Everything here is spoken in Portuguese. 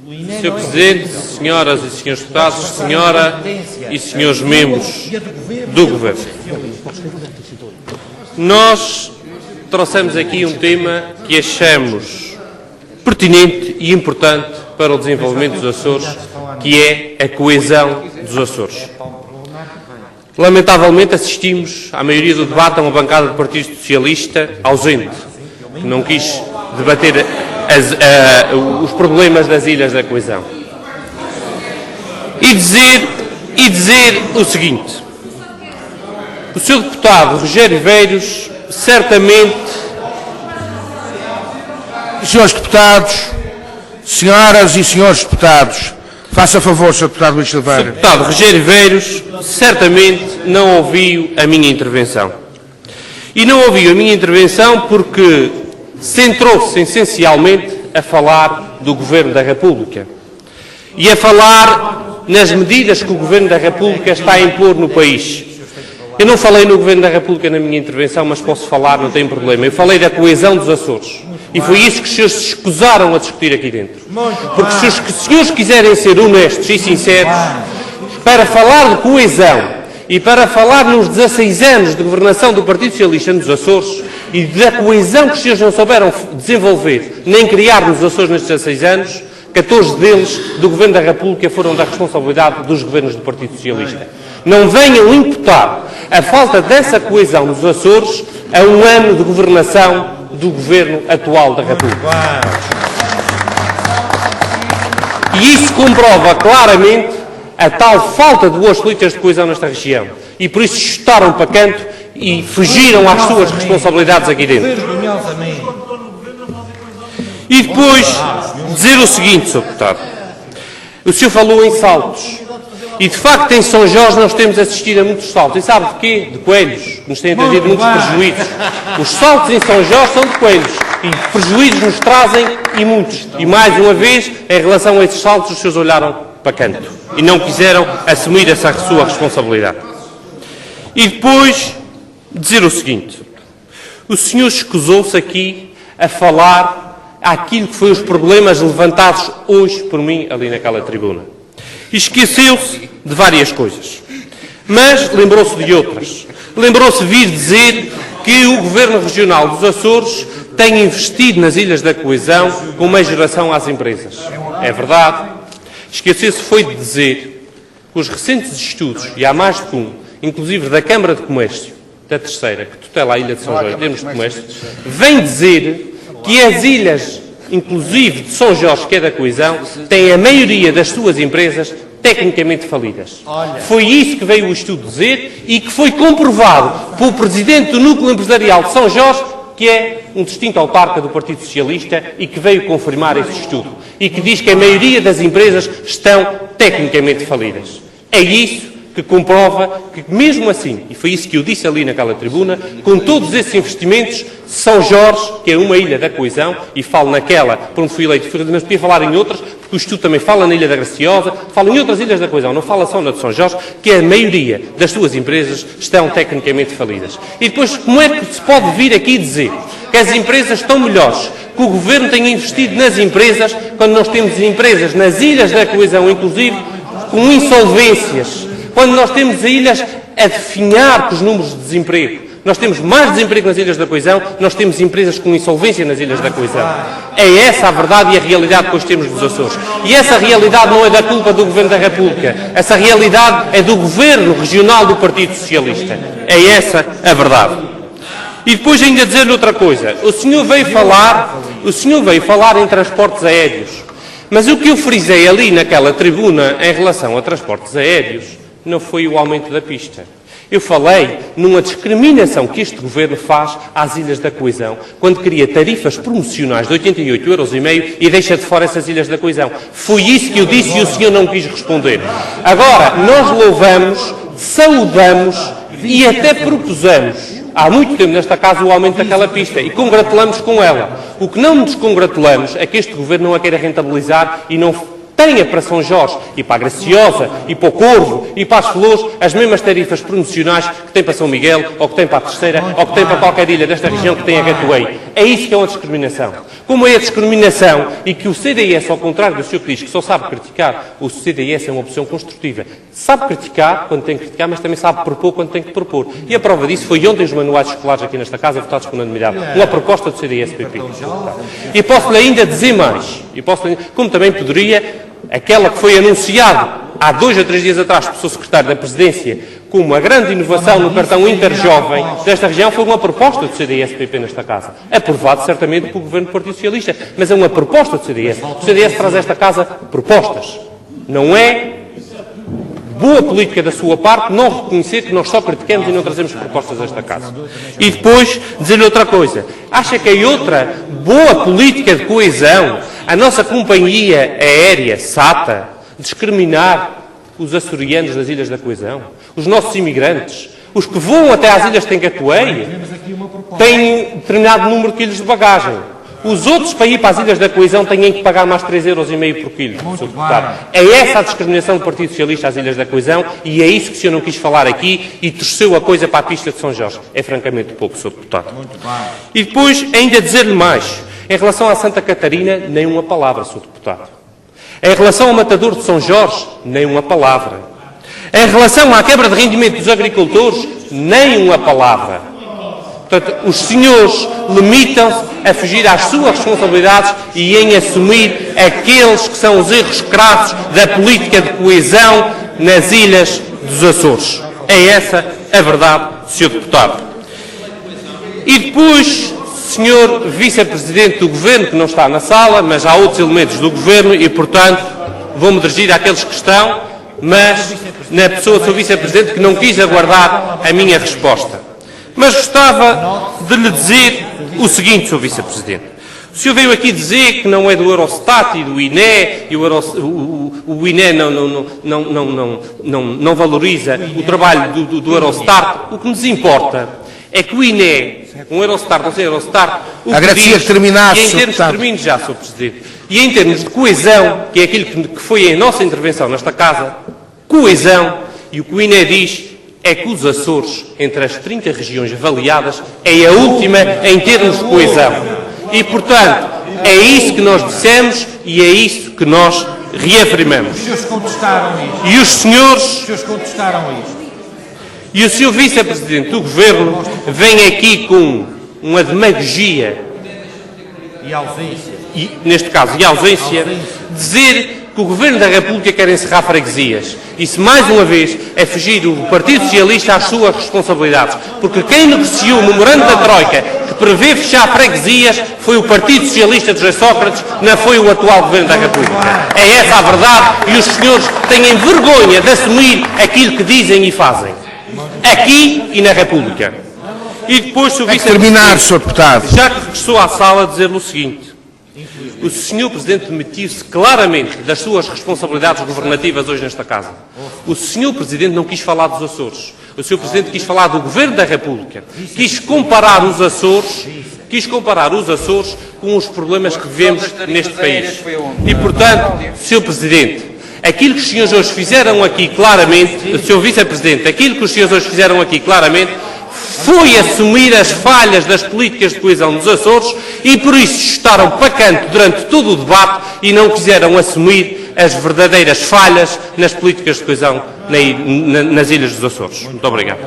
Sr. Presidente, senhoras e senhores deputados, senhora e senhores membros do Governo, nós trouxemos aqui um tema que achamos pertinente e importante para o desenvolvimento dos Açores, que é a coesão dos Açores. Lamentavelmente assistimos, à maioria do debate, a uma bancada do Partido Socialista ausente, que não quis debater os problemas das ilhas da coesão. E dizer o seguinte: o Sr. Deputado Rogério Velhos, certamente... Senhores deputados, senhoras e senhores deputados, faça favor, Sr. Deputado Luís Silveira. O Sr. Deputado Rogério Velhos certamente não ouviu a minha intervenção. E não ouviu a minha intervenção porque centrou-se essencialmente a falar do Governo da República e a falar nas medidas que o Governo da República está a impor no país. Eu não falei no Governo da República na minha intervenção, mas posso falar, não tem problema. Eu falei da coesão dos Açores. E foi isso que os senhores se escusaram a discutir aqui dentro. Porque se os senhores quiserem ser honestos e sinceros, para falar de coesão e para falar nos 16 anos de governação do Partido Socialista nos Açores e da coesão que os senhores não souberam desenvolver nem criar nos Açores nestes 16 anos, 14 deles do Governo da República foram da responsabilidade dos governos do Partido Socialista. Não venham imputar a falta dessa coesão nos Açores a um ano de governação do Governo atual da República. E isso comprova claramente a tal falta de boas políticas de coesão nesta região. E por isso chutaram para canto e fugiram às suas responsabilidades aqui dentro. E depois dizer o seguinte, Sr. Deputado. O senhor falou em saltos. E, de facto, em São Jorge nós temos assistido a muitos saltos. E sabe de quê? De coelhos, que nos têm trazido muitos prejuízos. Os saltos em São Jorge são de coelhos. E prejuízos nos trazem, e muitos. E, mais uma vez, em relação a esses saltos, os senhores olharam para canto. E não quiseram assumir essa sua responsabilidade. E depois, dizer o seguinte. O senhor escusou-se aqui a falar àquilo que foi os problemas levantados hoje por mim ali naquela tribuna. E esqueceu-se de várias coisas. Mas lembrou-se de outras. Lembrou-se de vir dizer que o Governo Regional dos Açores tem investido nas Ilhas da Coesão com uma geração às empresas. É verdade. Esqueceu-se foi de dizer que os recentes estudos, e há mais de um, inclusive da Câmara de Comércio, da terceira, que tutela a Ilha de São Jorge em termos de comércio, vem dizer que as ilhas, inclusive de São Jorge, que é da coesão, têm a maioria das suas empresas tecnicamente falidas. Foi isso que veio o estudo dizer e que foi comprovado pelo Presidente do Núcleo Empresarial de São Jorge, que é um distinto autarca do Partido Socialista e que veio confirmar esse estudo. E que diz que a maioria das empresas estão tecnicamente falidas. É isso que comprova que, mesmo assim, e foi isso que eu disse ali naquela tribuna, com todos esses investimentos, São Jorge, que é uma ilha da coesão, e falo naquela por onde fui eleito, mas podia falar em outras, porque o estudo também fala na Ilha da Graciosa, fala em outras ilhas da coesão, não fala só na de São Jorge, que a maioria das suas empresas estão tecnicamente falidas. E depois, como é que se pode vir aqui dizer que as empresas estão melhores, que o Governo tem investido nas empresas, quando nós temos empresas nas ilhas da coesão, inclusive, com insolvências, quando nós temos ilhas a definhar com os números de desemprego. Nós temos mais desemprego nas Ilhas da Coesão, nós temos empresas com insolvência nas Ilhas da Coesão. É essa a verdade e a realidade que hoje temos nos Açores. E essa realidade não é da culpa do Governo da República. Essa realidade é do Governo Regional do Partido Socialista. É essa a verdade. E depois ainda dizer-lhe outra coisa. O senhor veio falar em transportes aéreos. Mas o que eu frisei ali naquela tribuna em relação a transportes aéreos não foi o aumento da pista. Eu falei numa discriminação que este Governo faz às Ilhas da Coesão, quando cria tarifas promocionais de 88,5 € e deixa de fora essas Ilhas da Coesão. Foi isso que eu disse e o senhor não quis responder. Agora, nós louvamos, saudamos e até propusemos, há muito tempo nesta casa, o aumento daquela pista e congratulamos com ela. O que não nos congratulamos é que este Governo não a queira rentabilizar e não tenha para São Jorge e para a Graciosa e para o Corvo e para as Flores as mesmas tarifas promocionais que tem para São Miguel, ou que tem para a Terceira, ou que tem para qualquer ilha desta região que tem a Gatuei. É isso que é uma discriminação. Como é a discriminação e que o CDS, ao contrário do Sr. que diz que só sabe criticar, o CDS é uma opção construtiva. Sabe criticar quando tem que criticar, mas também sabe propor quando tem que propor. E a prova disso foi ontem os manuais escolares aqui nesta casa, votados com unanimidade. Uma proposta do CDS-PP. E posso-lhe ainda dizer mais, como também poderia, aquela que foi anunciada há 2 a 3 dias atrás pelo Sr. Secretário da Presidência como uma grande inovação no cartão interjovem desta região, foi uma proposta do CDS-PP nesta casa. Aprovado certamente pelo Governo do Partido Socialista, mas é uma proposta do CDS. O CDS traz a esta casa propostas. Não é boa política da sua parte não reconhecer que nós só criticamos e não trazemos propostas a esta casa. E depois dizer-lhe outra coisa. Acha que a outra boa política de coesão, a nossa companhia aérea, SATA, discriminar os açorianos das Ilhas da Coesão, os nossos imigrantes, os que voam até às Ilhas de Tengatuei, têm determinado número de quilos de bagagem. Os outros, para ir para as Ilhas da Coesão, têm que pagar mais 3,5 € por quilo, Sr. Deputado. É essa a discriminação do Partido Socialista às Ilhas da Coesão e é isso que o senhor não quis falar aqui e torceu a coisa para a pista de São Jorge. É francamente pouco, Sr. Deputado. E depois, ainda dizer-lhe mais. Em relação à Santa Catarina, nem uma palavra, Sr. Deputado. Em relação ao Matador de São Jorge, nem uma palavra. Em relação à quebra de rendimento dos agricultores, nem uma palavra. Portanto, os senhores limitam-se a fugir às suas responsabilidades e em assumir aqueles que são os erros crassos da política de coesão nas Ilhas dos Açores. É essa a verdade, Sr. Deputado. E depois, Sr. Vice-Presidente do Governo, que não está na sala, mas há outros elementos do Governo e, portanto, vou-me dirigir àqueles que estão, mas na pessoa do Sr. Vice-Presidente que não quis aguardar a minha resposta. Mas gostava de lhe dizer o seguinte, Sr. Vice-Presidente. O senhor veio aqui dizer que não é do Eurostat e do INE, e o INE não valoriza o trabalho do Eurostat. O que nos importa é que o INE, um Eurostat, não sei Eurostat, o que diz, e em termos, termino já, Sr. Presidente, e em termos de coesão, que é aquilo que foi a nossa intervenção nesta casa, coesão, e o que o INE diz é que os Açores, entre as 30 regiões avaliadas, é a última em termos de coesão. E, portanto, é isso que nós dissemos e é isso que nós reafirmamos. Os senhores contestaram isto. E os senhores... Os senhores contestaram isto. E o Sr. Vice-Presidente do Governo vem aqui com uma demagogia... E ausência. E, neste caso, e ausência, dizer que o Governo da República quer encerrar freguesias. Isso, mais uma vez, é fugir o Partido Socialista às suas responsabilidades. Porque quem negociou o memorando da Troika, que prevê fechar freguesias, foi o Partido Socialista de José Sócrates, não foi o atual Governo da República. É essa a verdade e os senhores têm vergonha de assumir aquilo que dizem e fazem. Aqui e na República. E depois, Sr. Vice-Presidente, Sr. Deputado. Já que regressou à sala, dizer-lhe o seguinte. O Sr. Presidente demitiu-se claramente das suas responsabilidades governativas hoje nesta casa. O Sr. Presidente não quis falar dos Açores. O Sr. Presidente quis falar do Governo da República. Quis comparar os Açores com os problemas que vivemos neste país. E, portanto, Sr. Presidente, aquilo que os senhores hoje fizeram aqui claramente, Sr. Vice-Presidente, aquilo que os senhores hoje fizeram aqui claramente, foi assumir as falhas das políticas de coesão dos Açores e por isso estaram para canto durante todo o debate e não quiseram assumir as verdadeiras falhas nas políticas de coesão nas Ilhas dos Açores. Muito obrigado.